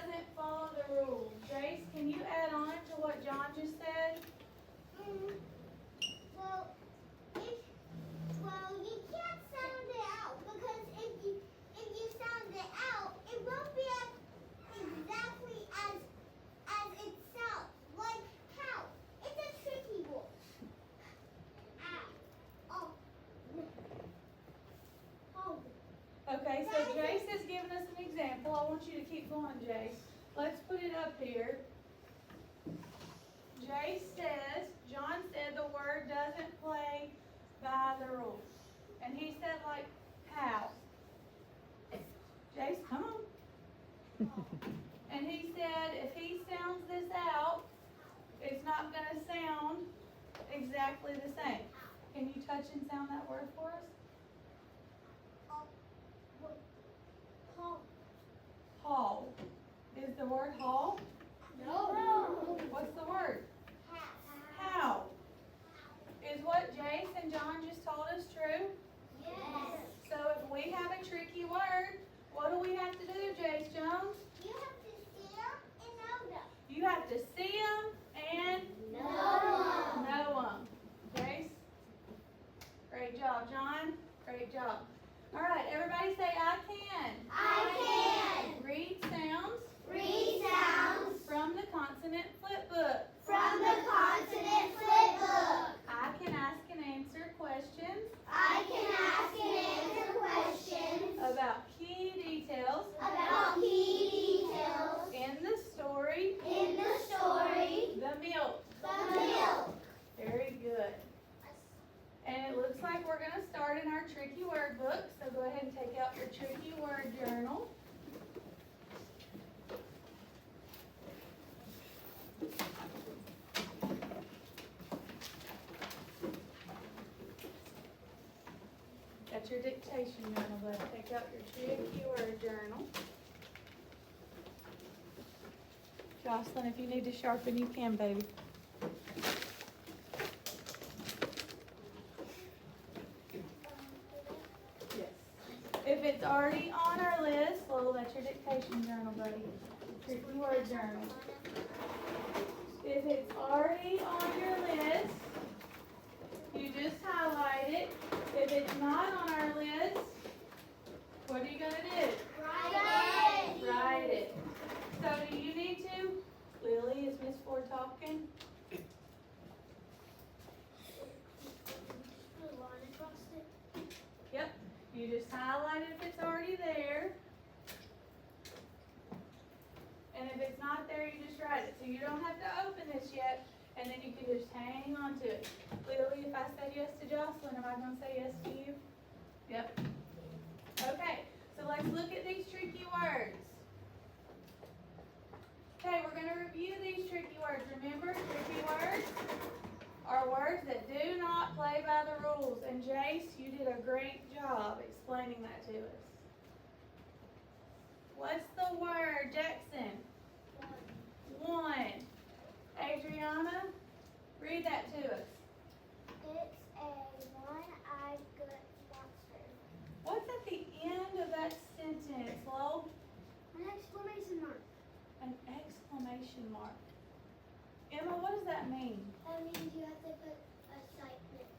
doesn't follow the rules. Jace, can you add on to what John just said? Well, you can't sound it out because if you sound it out, it won't be exactly as it sounds. Like how? It's a tricky one. Okay, so Jace has given us an example. I want you to keep going, Jace. Let's put it up here. Jace says, John said the word doesn't play by the rules. And he said, like, how? Jace, come on. And he said, if he sounds this out, it's not going to sound exactly the same. Can you touch and sound that word for us? Haul. Is the word haul? No. What's the word? How. Is what Jace and John just told us true? Yes. So if we have a tricky word, what do we have to do, Jace Jones? You have to see them and know them. You have to see them and know them. Jace? Great job, John. Great job. All right, everybody say, I can. I can. Read sounds. Read sounds. From the consonant flip book. From the consonant flip book. I can ask and answer questions. I can ask and answer questions. About key details. About key details. In the story. In the story. The milk. The milk. Very good. And it looks like we're going to start in our tricky word book. So go ahead and take out your tricky word journal. That's your dictation journal, but take out your tricky word journal. Jocelyn, if you need to sharpen, you can, baby. Yes. If it's already on our list, well, that's your dictation journal, buddy. Tricky word journal. If it's already on your list, you just highlight it. If it's not on our list, what are you going to do? Write it. Write it. So do you need to? Lily, is Miss Ford talking? Yep. You just highlight it if it's already there. And if it's not there, you just write it. So you don't have to open this yet, and then you can just hang on to it. Lily, if I said yes to Jocelyn, am I going to say yes to you? Yep. Okay, so let's look at these tricky words. Okay, we're going to review these tricky words. Remember, tricky words are words that do not play by the rules. And Jace, you did a great job explaining that to us. What's the word, Jackson? One. Adriana, read that to us. It's a one-eyed good monster. What's at the end of that sentence, Lo? An exclamation mark. An exclamation mark. Emma, what does that mean? That means you have to put excitement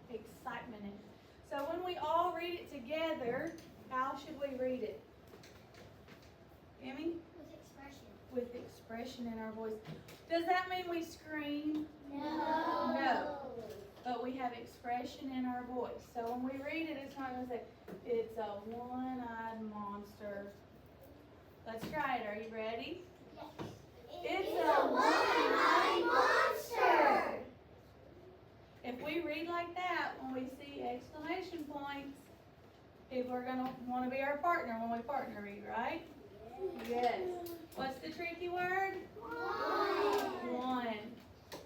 in it. Excitement in it. So when we all read it together, how should we read it? Emmy? With expression. With expression in our voice. Does that mean we scream? No. No. But we have expression in our voice. So when we read it, it's not going to say, it's a one-eyed monster. Let's try it. Are you ready? Yes. It's a one-eyed monster. If we read like that, when we see exclamation points, people are going to want to be our partner when we partner read, right? Yes. What's the tricky word? One.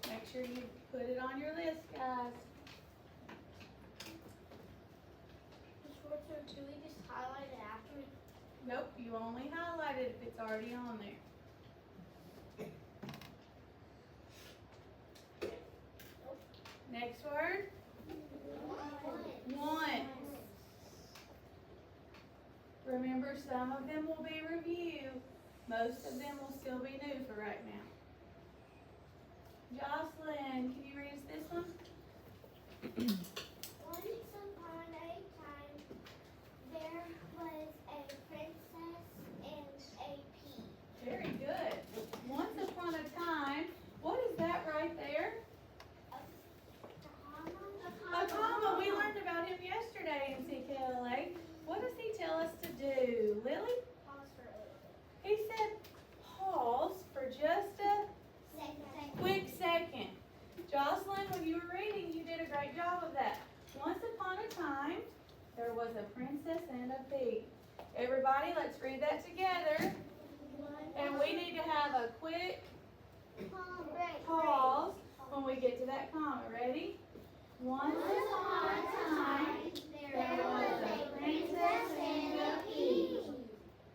Make sure you put it on your list, guys. Do we just highlight it after? Nope, you only highlight it if it's already on there. Next word? One. Remember, some of them will be review. Most of them will still be new for right now. Jocelyn, can you read us this one? Once upon a time, there was a princess and a pea. Very good. Once upon a time, what is that right there? A comma. We learned about him yesterday in CKLA. What does he tell us to do? Lily? Pause for a little bit. He said pause for just a quick second. Jocelyn, when you were reading, you did a great job of that. Once upon a time, there was a princess and a pea. Everybody, let's read that together. And we need to have a quick pause when we get to that comma. Ready? Once upon a time, there was a princess and a pea.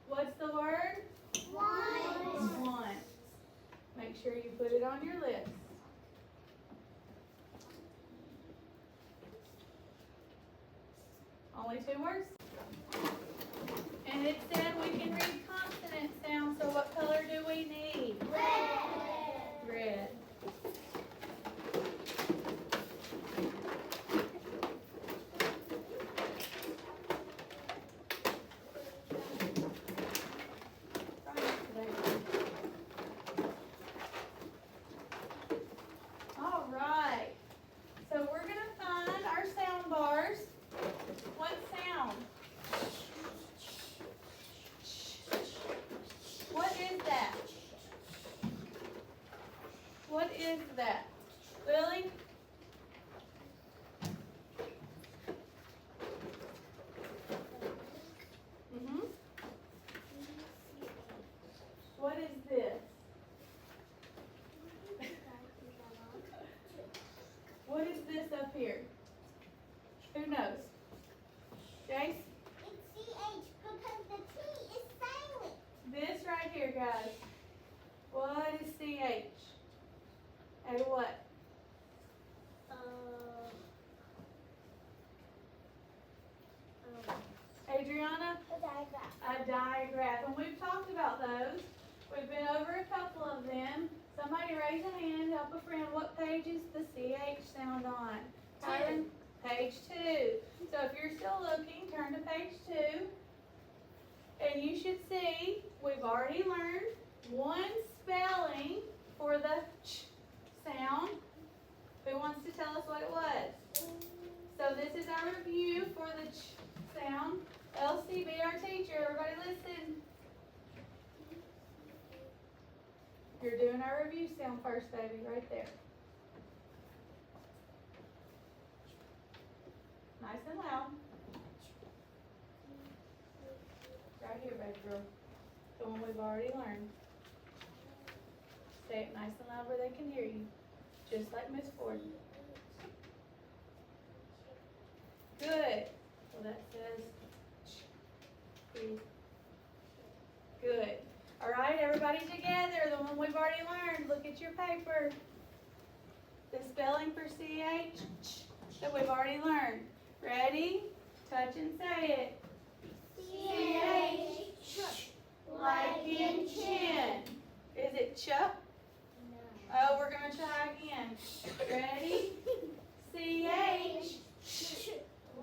What's the word? Once. Make sure you put it on your list. Only 2 words. And it said we can read consonant sounds, so what color do we need? Red. All right. So we're going to find our sound bars. What sound? What is that? What is that? Lily? What is this? What is this up here? Who knows? Jace? It's CH because the T is silent. This right here, guys. What is CH? A what? Adriana? A digraph. And we've talked about those. We've been over a couple of them. Somebody raise a hand, help a friend. What page is the CH sound on? Kyron? Page 2. So if you're still looking, turn to page 2. And you should see we've already learned one spelling for the ch sound. Who wants to tell us what it was? So this is our review for the ch sound. Elsie, be our teacher. Everybody listen. You're doing our review sound first, baby, right there. Nice and loud. Right here, baby girl. The one we've already learned. Say it nice and loud where they can hear you. Just like Miss Ford. Good. Well, that says good. All right, everybody together. The one we've already learned. Look at your paper. The spelling for CH that we've already learned. Ready? Touch and say it. CH. Like in chin. Is it ch? Oh, we're going to try again. Ready? CH.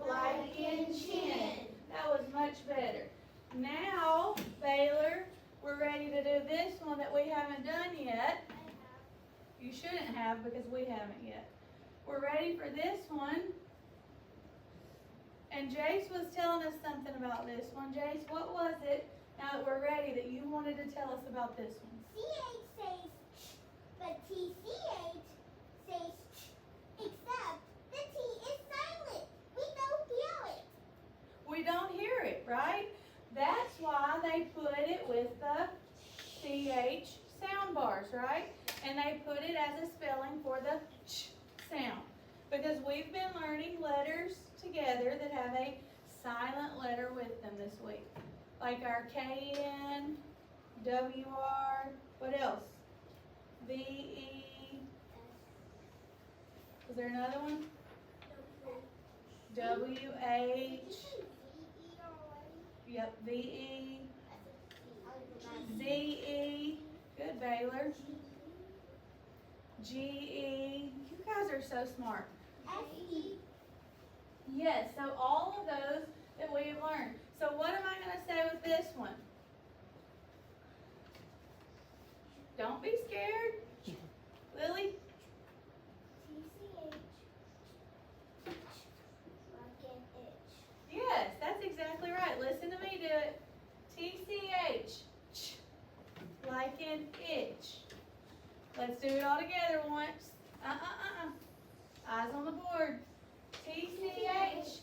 Like in chin. That was much better. Now, Baylor, we're ready to do this one that we haven't done yet. You shouldn't have because we haven't yet. We're ready for this one. And Jace was telling us something about this one. Jace, what was it, now that we're ready, that you wanted to tell us about this one? CH says ch, but TCH says ch, except the T is silent. We don't hear it. We don't hear it, right? That's why they put it with the CH sound bars, right? And they put it as a spelling for the ch sound. Because we've been learning letters together that have a silent letter with them this week. Like our KN, WR, what else? VE. Is there another one? WH. Yep, VE. ZE. Baylor? G-E. You guys are so smart. S-E. Yes, so all of those that we've learned. So what am I going to say with this one? Don't be scared. Lily? T-C-H. Like an itch. Yes, that's exactly right. Listen to me do it. T-C-H. Like an itch. Let's do it all together once. Eyes on the board. T-C-H.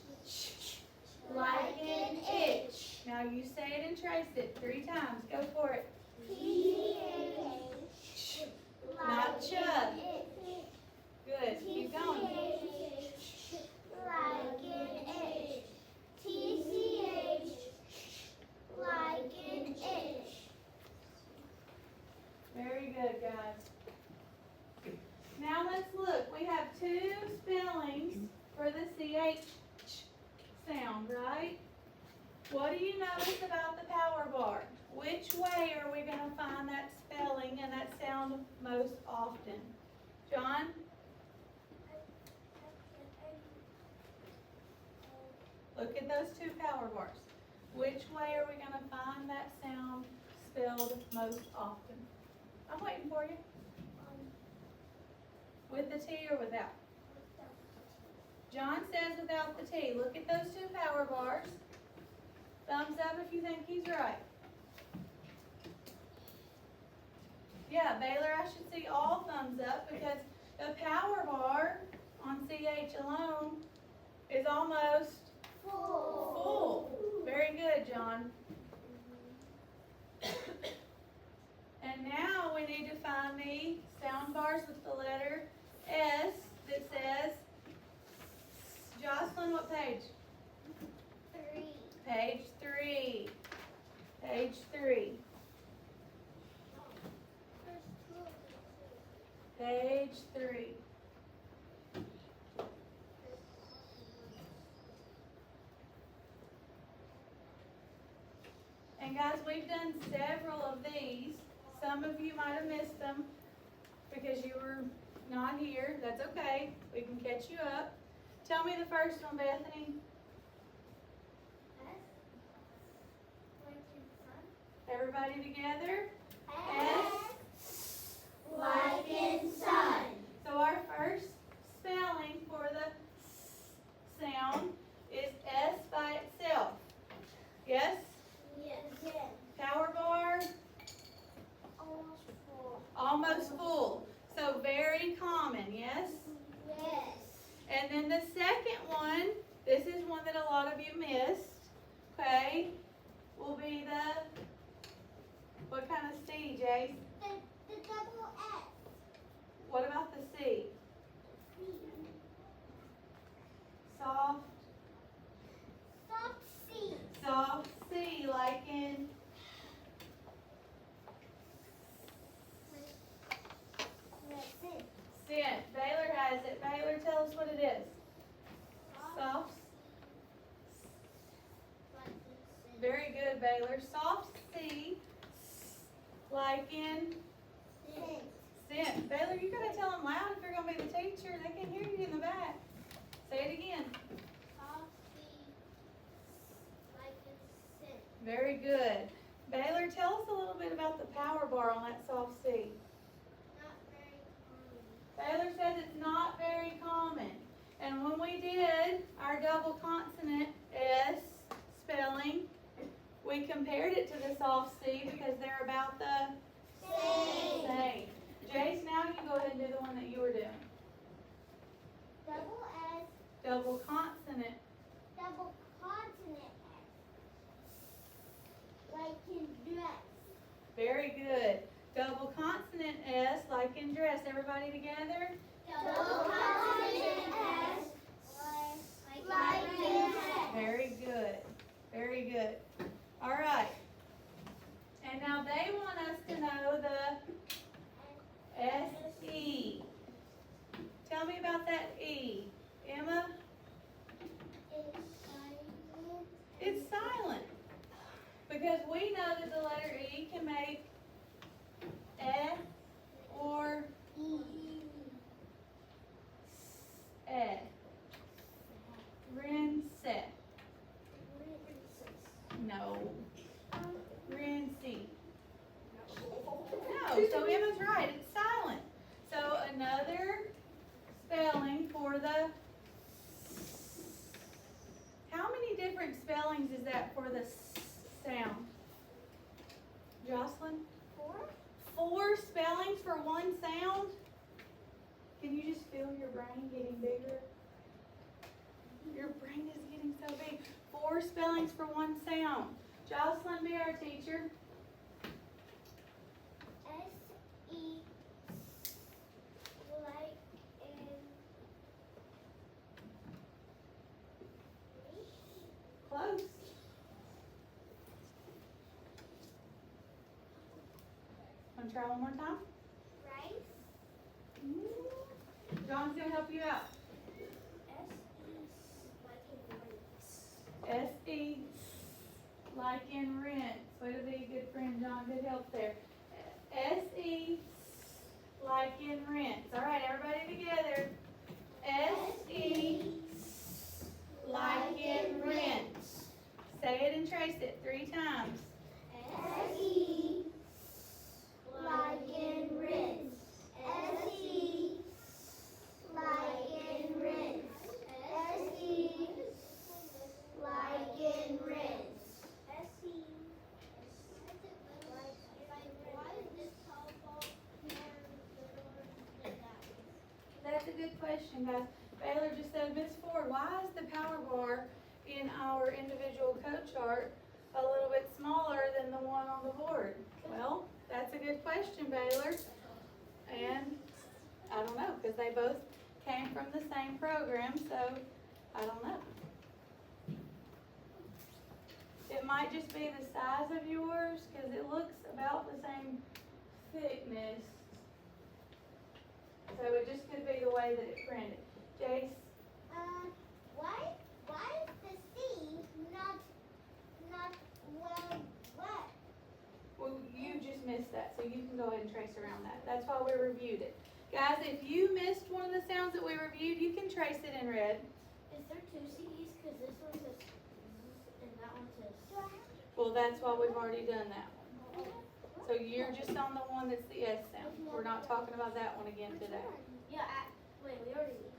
Like an itch. Now you say it and trace it 3 times. Go for it. T-C-H. Not chub. Good. Keep going. Like an itch. T-C-H. Like an itch. Very good, guys. Now let's look. We have 2 spellings for the CH sound, right? What do you notice about the power bar? Which way are we going to find that spelling and that sound most often? John? Look at those 2 power bars. Which way are we going to find that sound spelled most often? I'm waiting for you. With the T or without? John says without the T. Look at those 2 power bars. Thumbs up if you think he's right. Yeah, Baylor, I should see all thumbs up because the power bar on CH alone is almost full. Very good, John. And now we need to find the sound bars with the letter S that says, Jocelyn, what page? 3. Page 3. Page 3. Page 3. And guys, we've done several of these. Some of you might have missed them because you were not here. That's okay. We can catch you up. Tell me the first one, Bethany. Everybody together? S. Like in sun. So our first spelling for the S sound is S by itself. Yes? Yes. Power bar? Almost full. Almost full. So very common, yes? Yes. And then the second one, this is one that a lot of you missed, okay, will be the, what kind of C, Jace? The double S. What about the C? Soft, Soft C. soft C, like in, scent. Baylor has it. Baylor, tell us what it is. Soft. Very good, Baylor. Soft C, like in scent. Baylor, you gotta tell them loud if you're gonna be the teacher. They can hear you in the back. Say it again. Soft C. Like in scent. Very good. Baylor, tell us a little bit about the power bar on that soft C. Not very common. Baylor says it's not very common. And when we did our double consonant S spelling, we compared it to the soft C because they're about the same. Jace, now you go ahead and do the one that you were doing. Double S. Double consonant. Double consonant S. Like in dress. Very good. Double consonant S like in dress. Everybody together? Double consonant S. Like in dress. Very good. Very good. All right. And now they want us to know the S-E. Tell me about that E. Emma? It's silent. Because we know that the letter E can make No. Rinse. No, so Emma's right, it's silent. So another spelling for the, how many different spellings is that for the sound? Jocelyn? 4. 4 spellings for one sound? Can you just feel your brain getting bigger? Your brain is getting so big. 4 spellings for one sound. Jocelyn, be our teacher. S-E, like in. Close. Want to try one more time? Rice. John's going to help you out. S-E, like in rice. S-E, like in rinse. Way to be a good friend, John. Good help there. S-E, like in rinse. All right, everybody together. S-E, like in rinse. Say it and trace it 3 times. S-E, like in rinse. S-E, like in rinse. S-E, like in rinse. S-E, why is this telephone That's a good question, guys. Baylor just said, Miss Ford, why is the power bar in our individual code chart a little bit smaller than the one on the board? Well, that's a good question, Baylor. And I don't know, because they both came from the same program, so I don't know. It might just be the size of yours, because it looks about the same thickness. So it just could be the way that it printed. Jace? Why is the C not well wet? Well, you just missed that, so you can go ahead and trace around that. That's why we reviewed it. Guys, if you missed one of the sounds that we reviewed, you can trace it in red. Is there 2 C's? Because this one says and that one says. Well, that's why we've already done that one. So you're just on the one that's the S sound. We're not talking about that one again today. Yeah, we didn't already do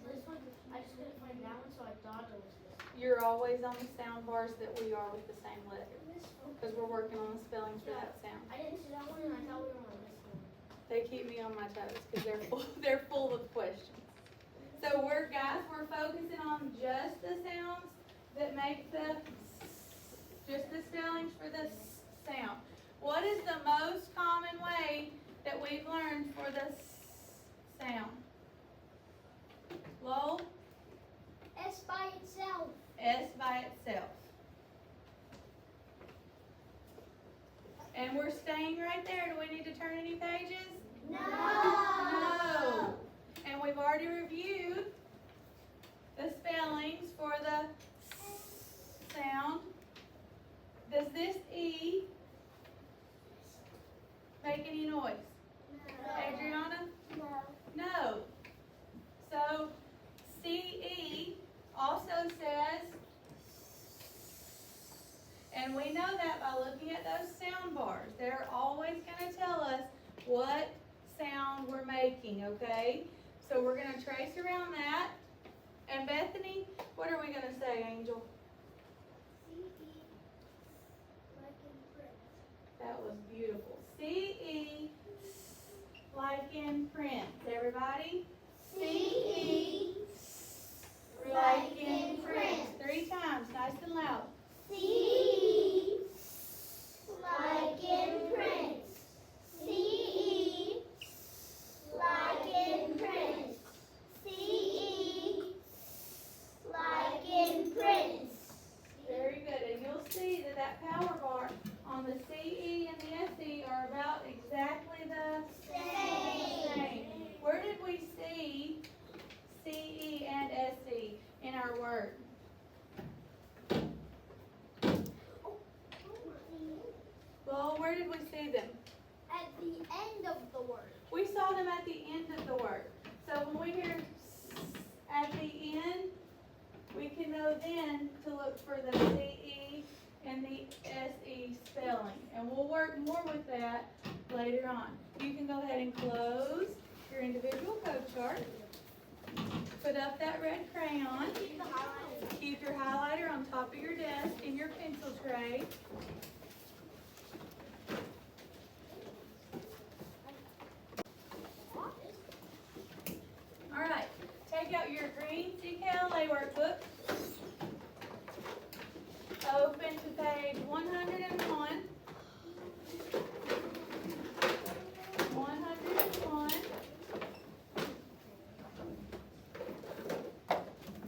this one. I just couldn't find that one, so I thought it was this one. You're always on the sound bars that we are with the same letter. Because we're working on the spellings for that sound. I didn't see that one, and I thought we were on this one. They keep me on my toes because they're full of questions. So we're focusing on just the sounds that make just the spellings for the sound. What is the most common way that we've learned for the sound? Lowell? S by itself. S by itself. And we're staying right there. Do we need to turn any pages? No. No. And we've already reviewed the spellings for the sound. Does this E make any noise? No. Adriana? No. No. So CE also says, and we know that by looking at those sound bars. They're always going to tell us what sound we're making, okay? So we're going to trace around that. And Bethany, what are we going to say, Angel? C-E, like in print. That was beautiful. C-E, like in print. Everybody? C-E, Like in print. 3 times, nice and loud. C-E, like in print. C-E, like in print. C-E, like in print. Very good. And you'll see that that power bar on the CE and the SE are about exactly the same. Where did we see CE and SE in our word? Well, where did we see them? At the end of the word. We saw them at the end of the word. So when we hear at the end, we can know then to look for the CE and the SE spelling. And we'll work more with that later on. You can go ahead and close your individual code chart. Put up that red crayon. Keep your highlighter on top of your desk in your pencil tray. All right, take out your green CKLA workbook. Open to page 101. 101.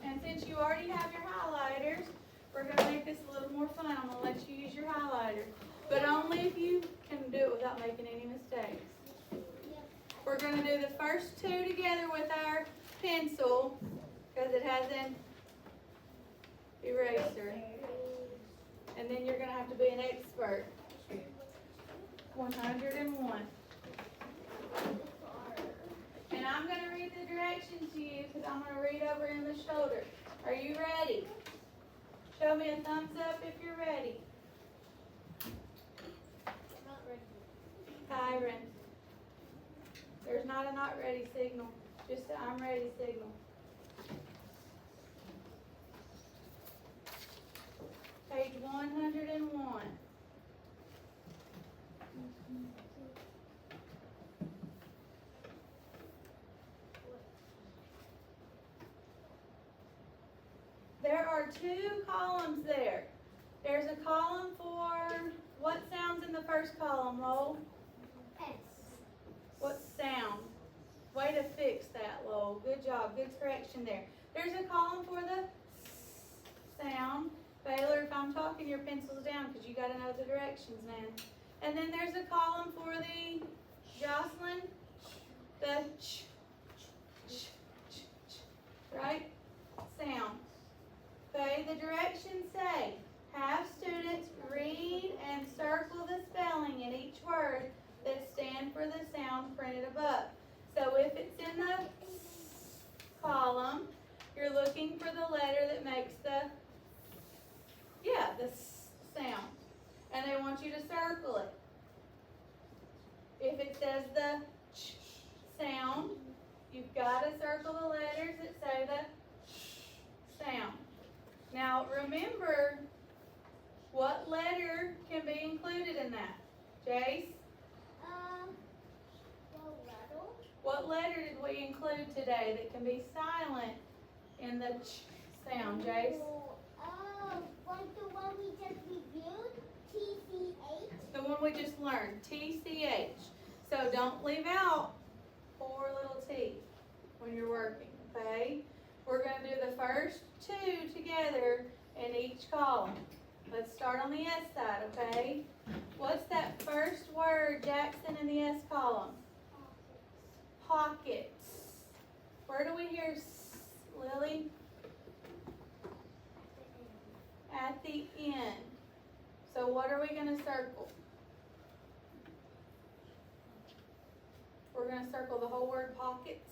And since you already have your highlighters, we're going to make this a little more fun. I'm going to let you use your highlighter, but only if you can do it without making any mistakes. We're going to do the first two together with our pencil because it has an eraser. And then you're going to have to be an expert. 101. And I'm going to read the directions to you because I'm going to read over in the shoulder. Are you ready? Show me a thumbs up if you're ready. I'm not ready. Kyron. There's not a not ready signal. Just a I'm ready signal. Page 101. There are two columns there. There's a column for what sounds in the first column, Lowell? S. What sound? Way to fix that, Lowell. Good job. Good correction there. There's a column for the sound. Baylor, if I'm talking, your pencil's down because you got to know the directions, man. And then there's a column for the Jocelyn, the ch, right? Sound. Okay, the directions say, have students read and circle the spelling in each word that stand for the sound printed above. So if it's in the column, you're looking for the letter that makes the sound. And they want you to circle it. If it says the ch sound, you've got to circle the letters that say the sound. Now remember, what letter can be included in that? Jace? What letter did we include today that can be silent in the ch sound, Jace? The one we just reviewed, TCH. The one we just learned, TCH. So don't leave out poor little t when you're working, okay? We're going to do the first two together in each column. Let's start on the S side, okay? What's that first word, Jackson, in the S column? Pockets. Where do we hear S, Lily? At the end. So what are we going to circle? We're going to circle the whole word pockets.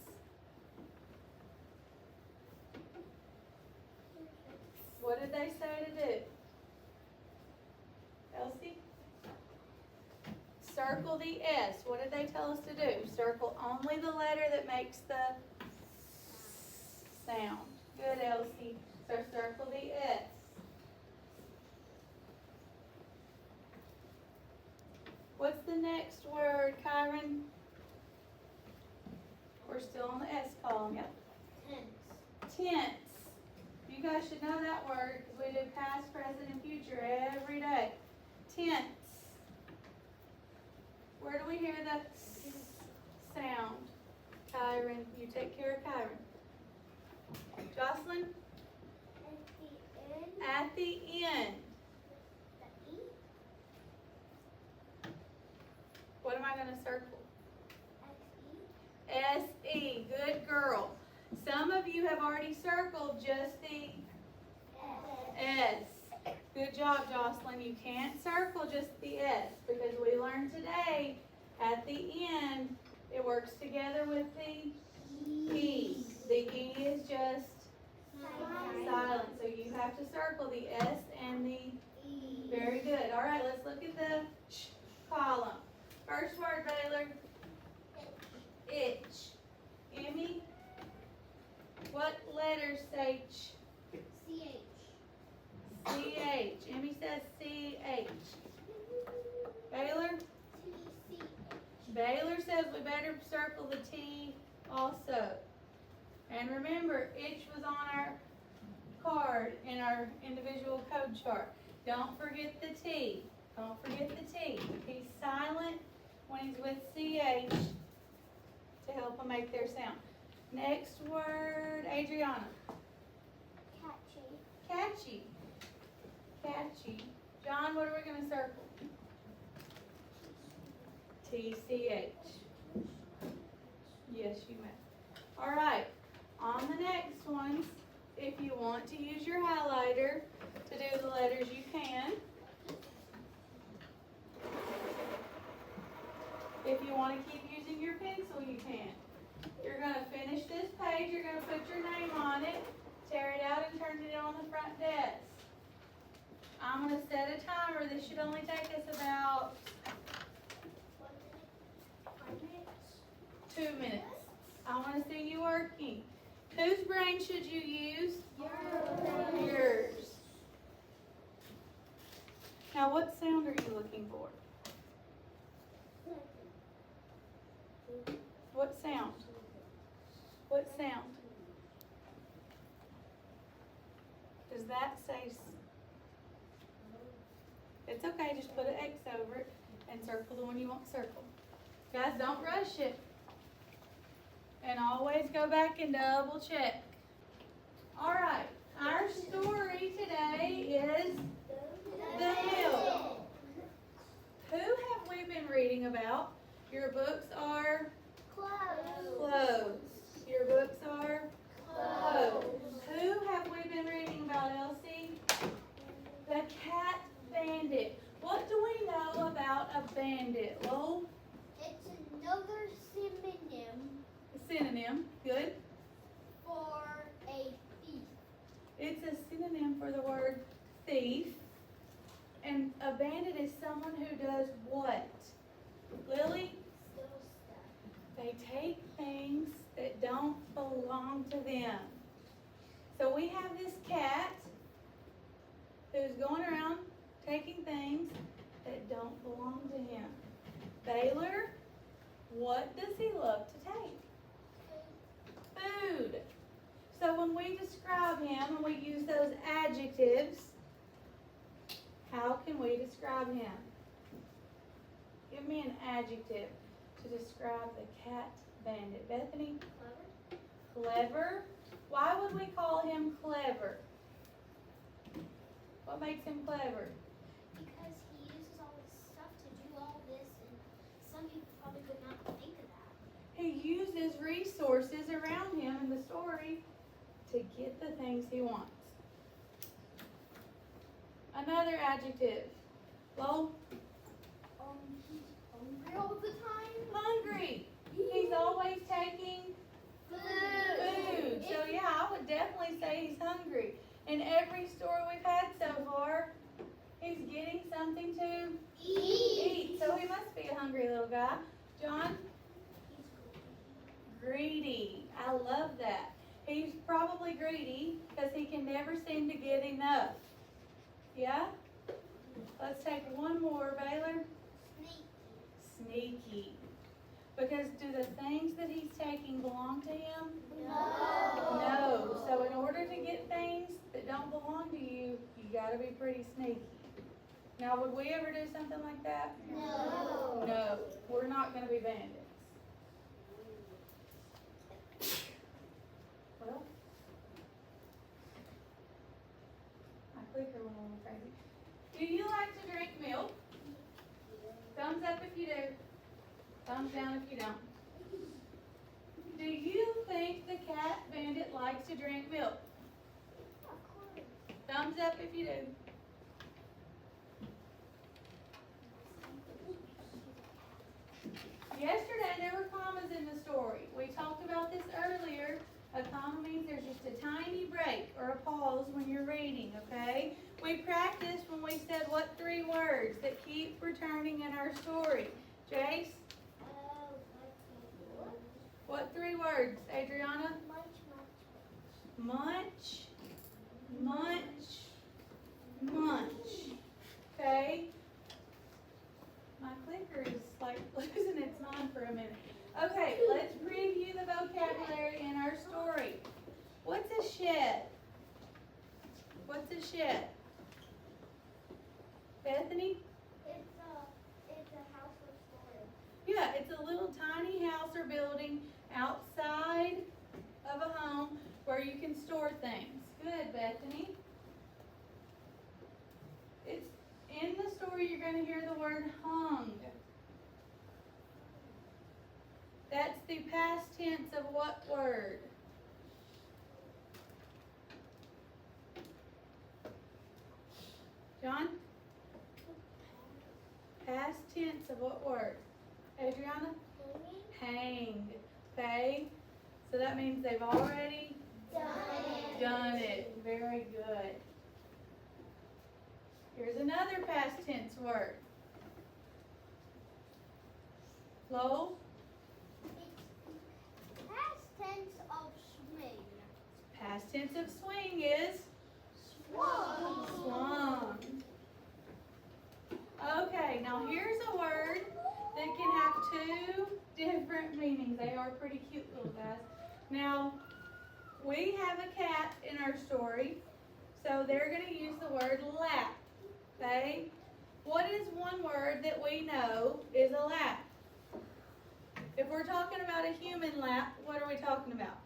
What did they say to do? Elsie? Circle the S. What did they tell us to do? Circle only the letter that makes the sound. Good, Elsie. So circle the S. What's the next word, Kyron? We're still on the S column, yep. Tense. You guys should know that word because we do past, present, and future every day. Tense. Where do we hear the sound? Kyron, you take care of Kyron. Jocelyn? At the end. What am I going to circle? S-E. Good girl. Some of you have already circled just the S. Good job, Jocelyn. You can't circle just the S because we learned today at the end it works together with the E. The E is just silent. So you have to circle the S and the E. Very Emmy says CH. Baylor? TC. Baylor says we better circle the T also. And remember, itch was on our card in our individual code chart. Don't forget the T. Don't forget the T. He's silent when he's with CH to help them make their sound. Next word, Adriana. Catchy. Catchy. Catchy. John, what are we going to circle? TCH. Yes, you may. All right. On the next ones, if you want to use your highlighter to do the letters, you can. If you want to keep using your pencil, you can. You're going to finish this page. You're going to put your name on it, tear it out, and turn it on the front desk. I'm going to set a timer. This should only take us about 2 minutes. I want to see you working. Whose brain should you use? Yours. Now, what sound are you looking for? What sound? What sound? Does that say? It's okay, just put an X over it and circle the one you want circled. Guys, don't rush it. And always go back and double check. All right, our story today is the hill. Who have we been reading about? Your books are closed. Your books are closed. Who have we been reading about, Elsie? The cat bandit. What do we know about a bandit, Lowell? It's another synonym Synonym, good. for a thief. It's a synonym for the word thief. And a bandit is someone who does what? Lily? Steal stuff. They take things that don't belong to them. So we have this cat who's going around taking things that don't belong to him. Baylor, what does he love to take? Food. So when we describe him and we use those adjectives, how can we describe him? Give me an adjective to describe the cat bandit. Bethany? Clever. Clever. Why would we call him clever? What makes him clever? Because he uses all this stuff to do all this, and some people probably would not think of that. He uses resources around him in the story to get the things he wants. Another adjective. Lowell? He's hungry all the time. Hungry. He's always taking food. So yeah, I would definitely say he's hungry. In every story we've had so far, he's getting something to eat. So he must be a hungry little guy. John? Greedy. I love that. He's probably greedy because he can never seem to get enough. Yeah? Let's take one more, Baylor. Sneaky. Because do the things that he's taking belong to him? No. So in order to get things that don't belong to you, you got to be pretty sneaky. Now, would we ever do something like that? No. No. We're not going to be bandits. Well, my clicker went a little crazy. Do you like to drink milk? Thumbs up if you do. Thumbs down if you don't. Do you think the cat bandit likes to drink milk? Thumbs up if you do. Yesterday there were commas in the story. We talked about this earlier. A comma means there's just a tiny break or a pause when you're reading, okay? We practiced when we said what 3 words that keep returning in our story. Jace? What 3 words, Adriana? Munch, munch, munch. Okay? My clicker is like losing its mind for a minute. Okay, let's preview the vocabulary in our story. What's a shed? What's a shed? Bethany? It's a house of storage. Yeah, it's a little tiny house or building outside of a home where you can store things. Good, Bethany. It's in the story you're going to hear the word hung. That's the past tense of what word? John? Past tense of what word? Adriana? Hanged. Okay? So that means they've already done it. Very good. Here's another past tense word. Lowell? Past tense of swing. Past tense of swing is? Swung. Swung. Okay, now here's a word that can have two different meanings. They are pretty cute little guys. Now, we have a cat in our story, so they're going to use the word lap. Okay? What is one word that we know is a lap? If we're talking about a human lap, what are we talking about?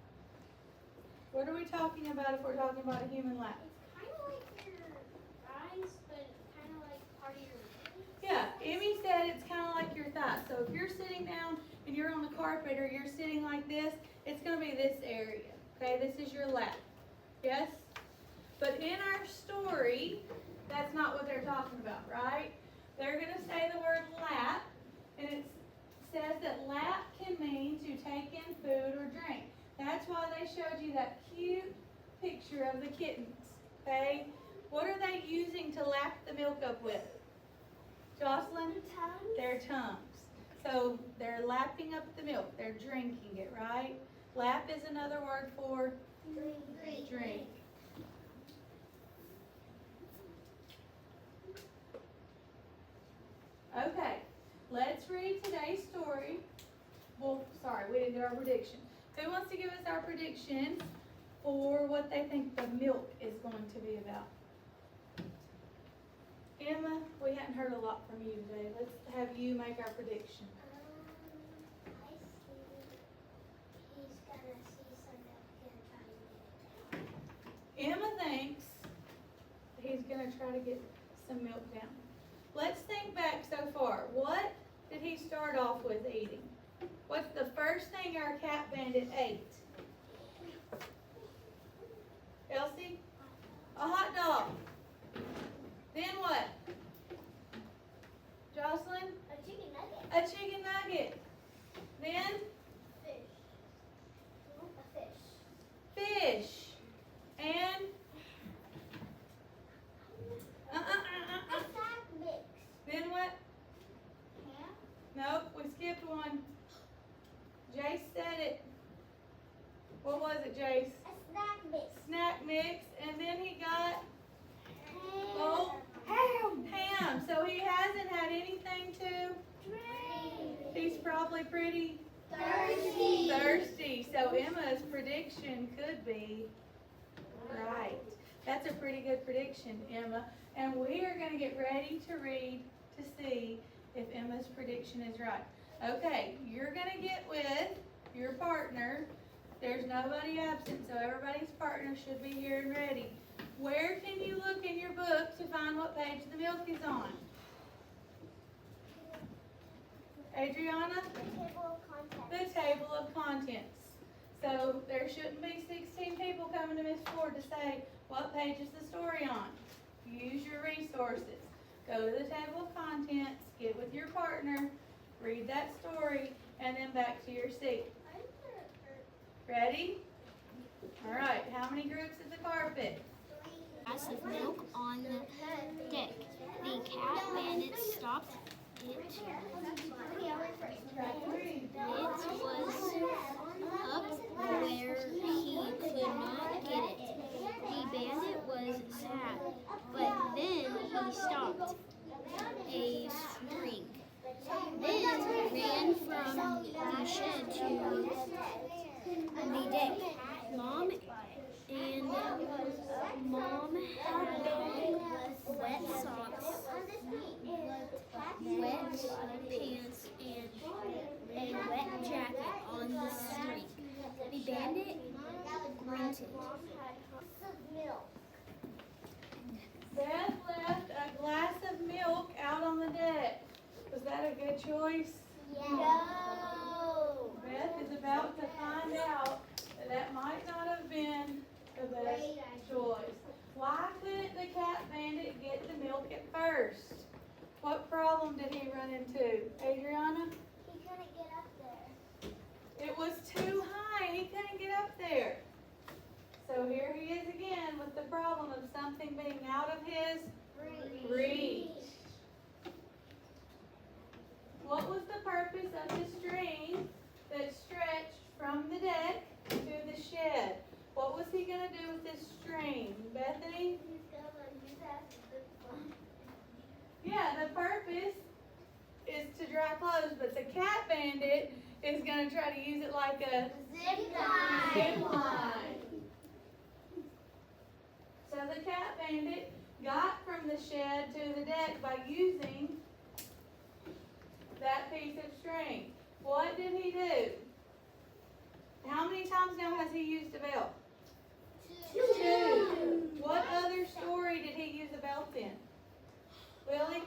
What are we talking about if we're talking about a human lap? It's kind of like your eyes, but kind of like part of your face. Yeah, Emmy said it's kind of like your thigh. So if you're sitting down and you're on the carpet or you're sitting like this, it's going to be this area. Okay, this is your lap. Yes? But in our story, that's not what they're talking about, right? They're going to say the word lap, and it says that lap can mean to take in food or drink. That's why they showed you that cute picture of the kittens. Okay? What are they using to lap the milk up with? Jocelyn? Their tongues. So they're lapping up the milk. They're drinking it, right? Lap is another word for drink. Okay, let's read today's story. Well, sorry, we didn't do our prediction. Who wants to give us our prediction for what they think the milk is going to be about? Emma, we hadn't heard a lot from you today. Let's have you make our prediction. I see he's gonna see some milk and try to get it down. Emma thinks he's going to try to get some milk down. Let's think back so far. What did he start off with eating? What's the first thing our cat bandit ate? Elsie? A hot dog. Then what? Jocelyn? A chicken nugget. A chicken nugget. Then? Fish. A fish. Fish. And? A snack mix. Then what? Ham. Nope, we skipped one. Jace said it. What was it, Jace? A snack mix. Snack mix, and then he got Oh, ham. So he hasn't had anything to. He's probably pretty thirsty. So Emma's prediction could be right. That's a pretty good prediction, Emma. And we are going to get ready to read to see if Emma's prediction is right. Okay, you're going to get with your partner. There's nobody absent, so everybody's partner should be here and ready. Where can you look in your book to find what page the milk is on? Adriana? The table of contents. So there shouldn't be 16 people coming to Miss Ford to say, what page is the story on? Use your resources. Go to the table of contents, get with your partner, read that story, and then back to your seat. Ready? All right, how many groups is the carpet? Glass of milk on the deck. The cat bandit stopped it. It was up where he could not get it. The bandit was sad, but then he stopped a string. Then ran from the shed to the deck. Mom had wet socks, wet pants, and a wet jacket on the string. The bandit grunted. Beth left a glass of milk out on the deck. Was that a good choice? No. Beth is about to find out that that might not have been the best choice. Why couldn't the cat bandit get the milk at first? What problem did he run into? Adriana? He couldn't get up there. It was too high. He couldn't get up there. So here he is again with the problem of something being out of his reach. What was the purpose of the string that stretched from the deck to the shed? What was he going to do with this string? Bethany? He's gonna use that as a zip line. Yeah, the purpose is to dry clothes, but the cat bandit is going to try to use it like a Zip line. zip line. So the cat bandit got from the shed to the deck by using that piece of string. What did he do? How many times now has he used a belt? Two. What other story did he use a belt in? Willie?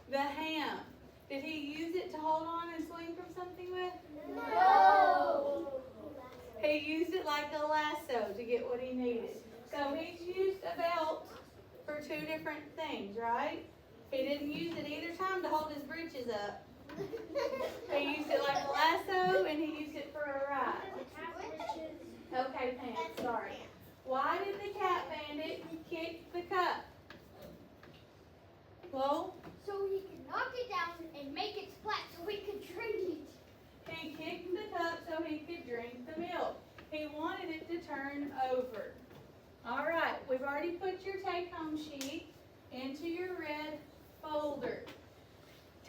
The ham. Did he use it to hold on and swing from something with? No. He used it like a lasso to get what he needed. So he's used a belt for two different things, right? He didn't use it either time to hold his britches up. He used it like a lasso and he used it for a ride. Okay, pants, sorry. Why did the cat bandit kick the cup? Well, So he could knock it down and make it splat so we could drink it. he kicked the cup so he could drink the milk. He wanted it to turn over. All right, we've already put your take-home sheet into your red folder.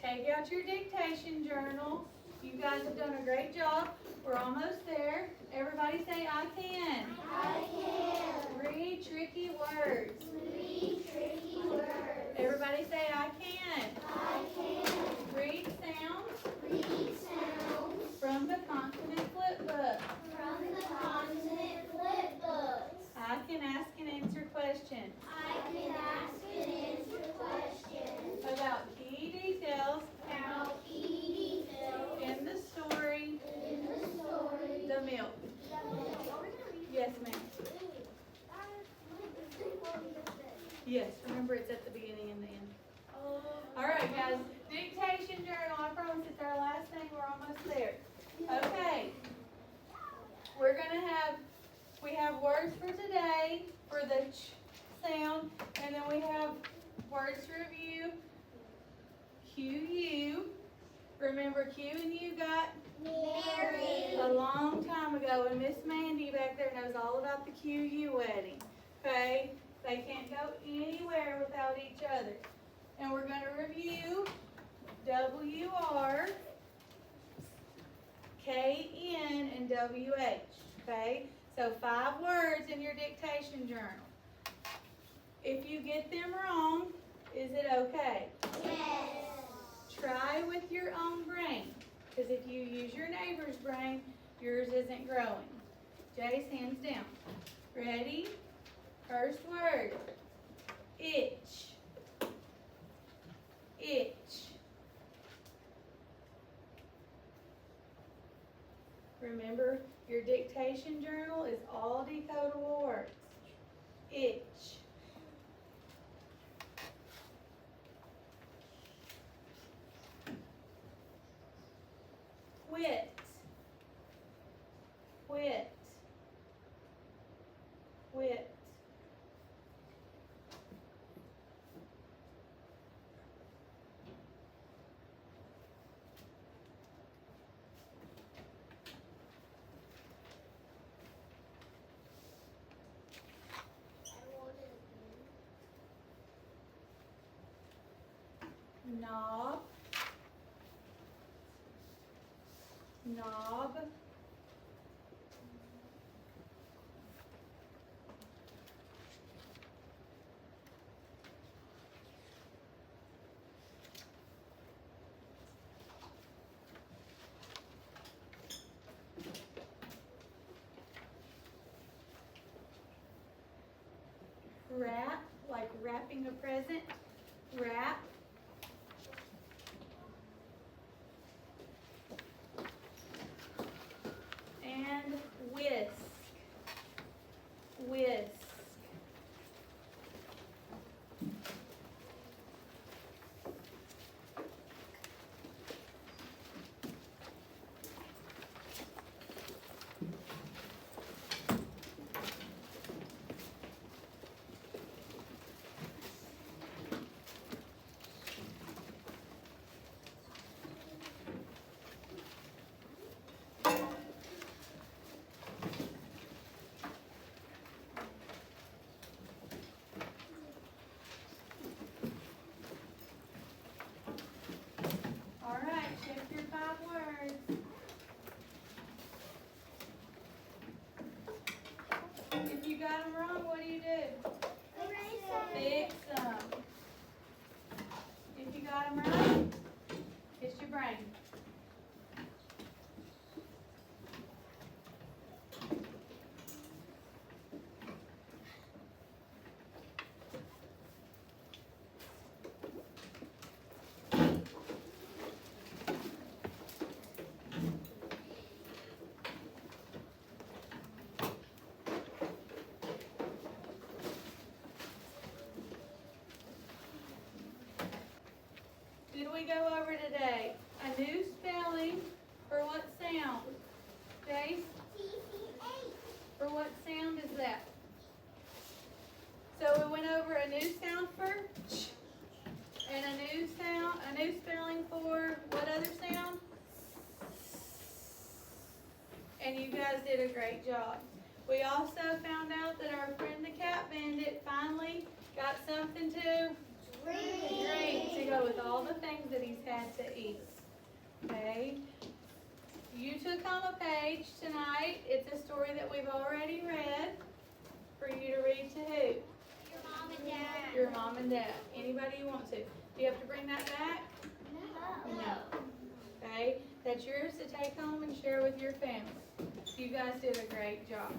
Take out your dictation journal. You guys have done a great job. We're almost there. Everybody say, I can. I can. Read tricky words. Read tricky words. Everybody say, I can. I can. Read sounds Read sounds from the consonant flip book. from the consonant flip books. I can ask and answer questions I can ask and answer questions about key details about key details in the story, in the story. The Milk. Yes, ma'am. Yes, remember it's at the beginning and the end. All right, guys. Dictation journal. I promise it's our last thing. We're almost there. Okay. We're going to we have words for today for the ch sound, and then we have words to review. Q-U. Remember Q and U got Mary. a long time ago, and Miss Mandy back there knows all about the QU wedding. Okay? They can't go anywhere without each other. And we're going to review WR, KN, and WH. Okay? So 5 words in your dictation journal. If you get them wrong, is it okay? Yes. Try with your own brain. Because if you use your neighbor's brain, yours isn't growing. Jay's hands down. Ready? First word. Itch. Itch. Remember, your dictation journal is all decodable words. Itch. Quit. Quit. Quit. knob, knob, wrap, like wrapping a present, wrap, and whisk, whisk. All right, check your 5 words. If you got them wrong, what do you do? Fix them. If you got them right, it's your brain. Did we go over today a new spelling for what sound? Jace? For what sound is that? So we went over a new sound for ch, and a new sound, a new spelling for what other sound? And you guys did a great job. We also found out that our friend the cat bandit finally got something to drink to go with all the things that he's had to eat. Okay? You took home a page tonight. It's a story that we've already read for you to read to who? Your mom and dad. Your mom and dad. Anybody you want to. Do you have to bring that back? No. Okay? That's yours to take home and share with your family. You guys did a great job.